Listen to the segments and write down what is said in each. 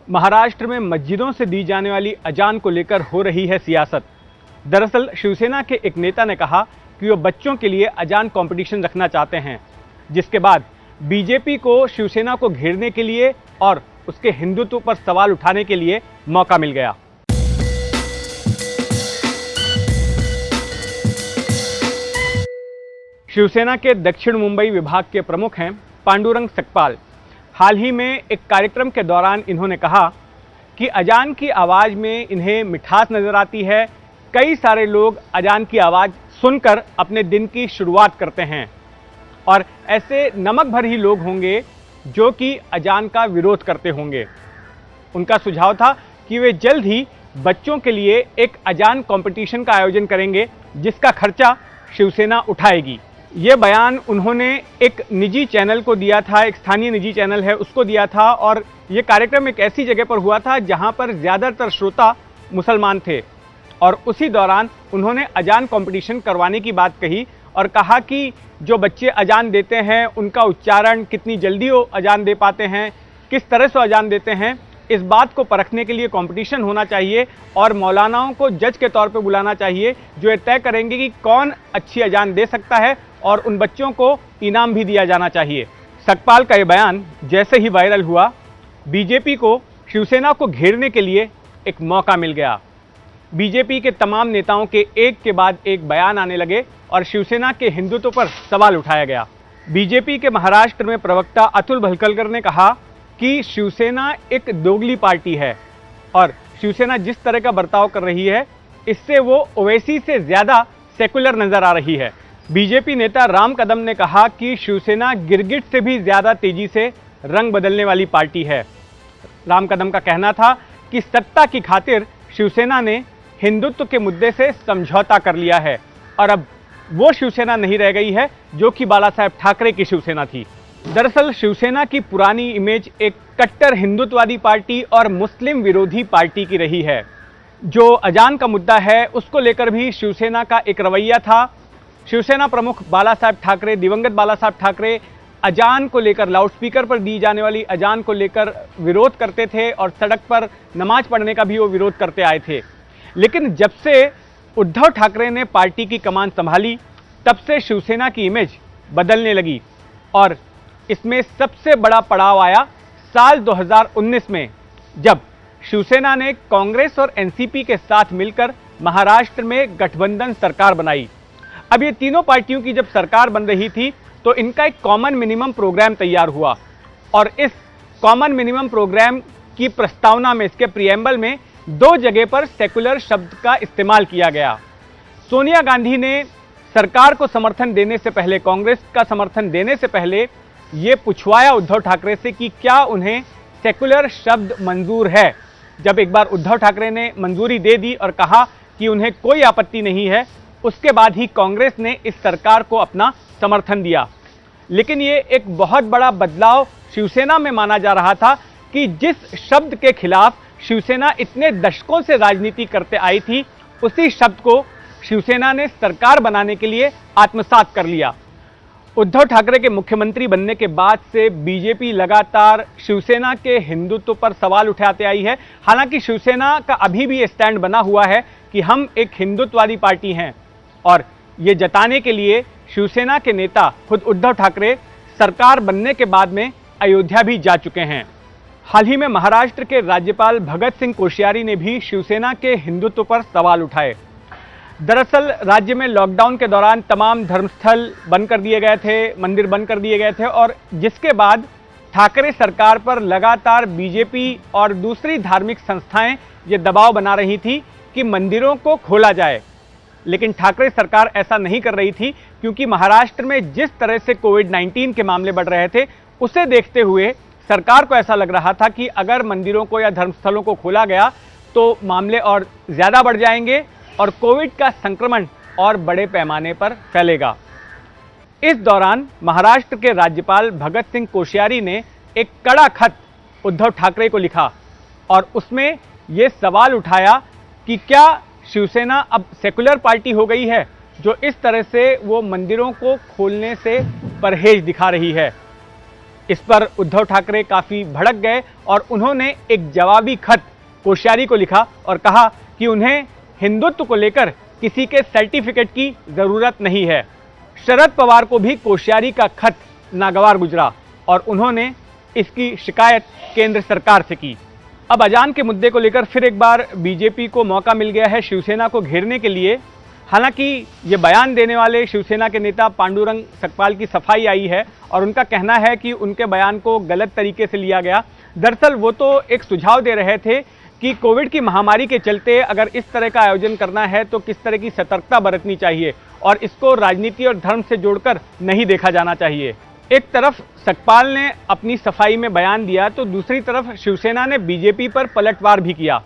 महाराष्ट्र में मस्जिदों से दी जाने वाली अजान को लेकर हो रही है सियासत। दरअसल शिवसेना के एक नेता ने कहा कि वो बच्चों के लिए अजान कंपटीशन रखना चाहते हैं, जिसके बाद बीजेपी को शिवसेना को घेरने के लिए और उसके हिंदुत्व पर सवाल उठाने के लिए मौका मिल गया। शिवसेना के दक्षिण मुंबई विभाग के प्रमुख हैं पांडुरंग सकपाल। हाल ही में एक कार्यक्रम के दौरान इन्होंने कहा कि अजान की आवाज़ में इन्हें मिठास नज़र आती है। कई सारे लोग अजान की आवाज़ सुनकर अपने दिन की शुरुआत करते हैं और ऐसे नमक भर ही लोग होंगे जो कि अजान का विरोध करते होंगे। उनका सुझाव था कि वे जल्द ही बच्चों के लिए एक अजान कंपटीशन का आयोजन करेंगे, जिसका खर्चा शिवसेना उठाएगी। ये बयान उन्होंने एक निजी चैनल को दिया था, एक स्थानीय निजी चैनल है उसको दिया था, और ये कार्यक्रम एक ऐसी जगह पर हुआ था जहां पर ज़्यादातर श्रोता मुसलमान थे। और उसी दौरान उन्होंने अजान कंपटीशन करवाने की बात कही और कहा कि जो बच्चे अजान देते हैं उनका उच्चारण कितनी जल्दी वो अजान दे पाते हैं, किस तरह से अजान देते हैं, इस बात को परखने के लिए कंपटीशन होना चाहिए और मौलानाओं को जज के तौर पे बुलाना चाहिए जो ये तय करेंगे कि कौन अच्छी अजान दे सकता है, और उन बच्चों को इनाम भी दिया जाना चाहिए। सकपाल का ये बयान जैसे ही वायरल हुआ, बीजेपी को शिवसेना को घेरने के लिए एक मौका मिल गया। बीजेपी के तमाम नेताओं के एक के बाद एक बयान आने लगे और शिवसेना के हिंदुत्व पर सवाल उठाया गया। बीजेपी के महाराष्ट्र में प्रवक्ता अतुल भलकलकर ने कहा कि शिवसेना एक दोगली पार्टी है और शिवसेना जिस तरह का बर्ताव कर रही है इससे वो ओवैसी से ज़्यादा सेकुलर नज़र आ रही है। बीजेपी नेता राम कदम ने कहा कि शिवसेना गिरगिट से भी ज़्यादा तेजी से रंग बदलने वाली पार्टी है। राम कदम का कहना था कि सत्ता की खातिर शिवसेना ने हिंदुत्व के मुद्दे से समझौता कर लिया है और अब वो शिवसेना नहीं रह गई है जो कि बाला साहेब ठाकरे की शिवसेना थी। दरअसल शिवसेना की पुरानी इमेज एक कट्टर हिंदुत्ववादी पार्टी और मुस्लिम विरोधी पार्टी की रही है। जो अजान का मुद्दा है उसको लेकर भी शिवसेना का एक रवैया था। शिवसेना प्रमुख बाला साहेब ठाकरे, दिवंगत बाला साहेब ठाकरे अजान को लेकर, लाउडस्पीकर पर दी जाने वाली अजान को लेकर विरोध करते थे और सड़क पर नमाज पढ़ने का भी वो विरोध करते आए थे। लेकिन जब से उद्धव ठाकरे ने पार्टी की कमान संभाली तब से शिवसेना की इमेज बदलने लगी और इसमें सबसे बड़ा पड़ाव आया साल 2019 में, जब शिवसेना ने कांग्रेस और एनसीपी के साथ मिलकर महाराष्ट्र में गठबंधन सरकार बनाई। अब ये तीनों पार्टियों की जब सरकार बन रही थी तो इनका एक कॉमन मिनिमम प्रोग्राम तैयार हुआ और इस कॉमन मिनिमम प्रोग्राम की प्रस्तावना में, इसके प्रीएम्बल में 2 जगह पर सेकुलर शब्द का इस्तेमाल किया गया। सोनिया गांधी ने सरकार को समर्थन देने से पहले, कांग्रेस का समर्थन देने से पहले ये पूछवाया उद्धव ठाकरे से कि क्या उन्हें सेकुलर शब्द मंजूर है। जब एक बार उद्धव ठाकरे ने मंजूरी दे दी और कहा कि उन्हें कोई आपत्ति नहीं है, उसके बाद ही कांग्रेस ने इस सरकार को अपना समर्थन दिया। लेकिन ये एक बहुत बड़ा बदलाव शिवसेना में माना जा रहा था कि जिस शब्द के खिलाफ शिवसेना इतने दशकों से राजनीति करते आई थी, उसी शब्द को शिवसेना ने सरकार बनाने के लिए आत्मसात कर लिया। उद्धव ठाकरे के मुख्यमंत्री बनने के बाद से बीजेपी लगातार शिवसेना के हिंदुत्व पर सवाल उठाते आई है। हालांकि शिवसेना का अभी भी स्टैंड बना हुआ है कि हम एक हिंदुत्ववादी पार्टी हैं और ये जताने के लिए शिवसेना के नेता खुद उद्धव ठाकरे सरकार बनने के बाद में अयोध्या भी जा चुके हैं। हाल ही में महाराष्ट्र के राज्यपाल भगत सिंह कोश्यारी ने भी शिवसेना के हिंदुत्व पर सवाल उठाए। दरअसल राज्य में लॉकडाउन के दौरान तमाम धर्मस्थल बंद कर दिए गए थे, मंदिर बंद कर दिए गए थे और जिसके बाद ठाकरे सरकार पर लगातार बीजेपी और दूसरी धार्मिक संस्थाएं ये दबाव बना रही थी कि मंदिरों को खोला जाए। लेकिन ठाकरे सरकार ऐसा नहीं कर रही थी क्योंकि महाराष्ट्र में जिस तरह से कोविड-19 के मामले बढ़ रहे थे उसे देखते हुए सरकार को ऐसा लग रहा था कि अगर मंदिरों को या धर्मस्थलों को खोला गया तो मामले और ज़्यादा बढ़ जाएंगे और कोविड का संक्रमण और बड़े पैमाने पर फैलेगा। इस दौरान महाराष्ट्र के राज्यपाल भगत सिंह कोश्यारी ने एक कड़ा खत उद्धव ठाकरे को लिखा और उसमें ये सवाल उठाया कि क्या शिवसेना अब सेकुलर पार्टी हो गई है जो इस तरह से वो मंदिरों को खोलने से परहेज दिखा रही है। इस पर उद्धव ठाकरे काफ़ी भड़क गए और उन्होंने एक जवाबी खत कोश्यारी को लिखा और कहा कि उन्हें हिंदुत्व को लेकर किसी के सर्टिफिकेट की ज़रूरत नहीं है। शरद पवार को भी कोश्यारी का खत नागवार गुजरा और उन्होंने इसकी शिकायत केंद्र सरकार से की। अब अजान के मुद्दे को लेकर फिर एक बार बीजेपी को मौका मिल गया है शिवसेना को घेरने के लिए। हालांकि ये बयान देने वाले शिवसेना के नेता पांडुरंग सकपाल की सफाई आई है और उनका कहना है कि उनके बयान को गलत तरीके से लिया गया। दरअसल वो तो एक सुझाव दे रहे थे कि कोविड की महामारी के चलते अगर इस तरह का आयोजन करना है तो किस तरह की सतर्कता बरतनी चाहिए और इसको राजनीति और धर्म से जोड़कर नहीं देखा जाना चाहिए। एक तरफ सकपाल ने अपनी सफाई में बयान दिया तो दूसरी तरफ शिवसेना ने बीजेपी पर पलटवार भी किया।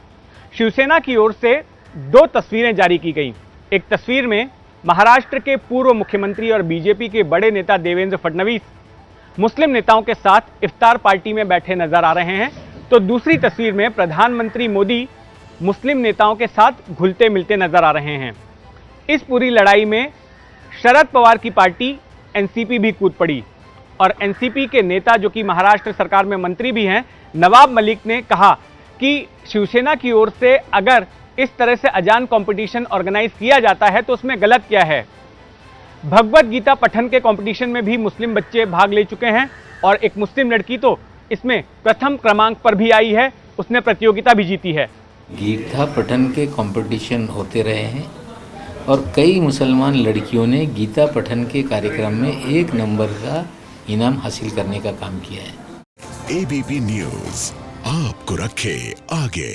शिवसेना की ओर से 2 तस्वीरें जारी की गई। एक तस्वीर में महाराष्ट्र के पूर्व मुख्यमंत्री और बीजेपी के बड़े नेता देवेंद्र फडणवीस मुस्लिम नेताओं के साथ इफ्तार पार्टी में बैठे नजर आ रहे हैं, तो दूसरी तस्वीर में प्रधानमंत्री मोदी मुस्लिम नेताओं के साथ घुलते मिलते नजर आ रहे हैं। इस पूरी लड़ाई में शरद पवार की पार्टी एनसीपी भी कूद पड़ी और एनसीपी के नेता जो कि महाराष्ट्र सरकार में मंत्री भी हैं, नवाब मलिक ने कहा कि शिवसेना की ओर से अगर इस तरह से अजान कंपटीशन ऑर्गेनाइज किया जाता है तो उसमें गलत क्या है। भगवत गीता पठन के कंपटीशन में भी मुस्लिम बच्चे भाग ले चुके हैं और एक मुस्लिम लड़की तो इसमें प्रथम क्रमांक पर भी आई है, उसने प्रतियोगिता भी जीती है। गीता पठन के कंपटीशन होते रहे हैं और कई मुसलमान लड़कियों ने गीता पठन के कार्यक्रम में 1 नंबर का इनाम हासिल करने का काम किया है। एबीपी न्यूज़ आपको रखे आगे।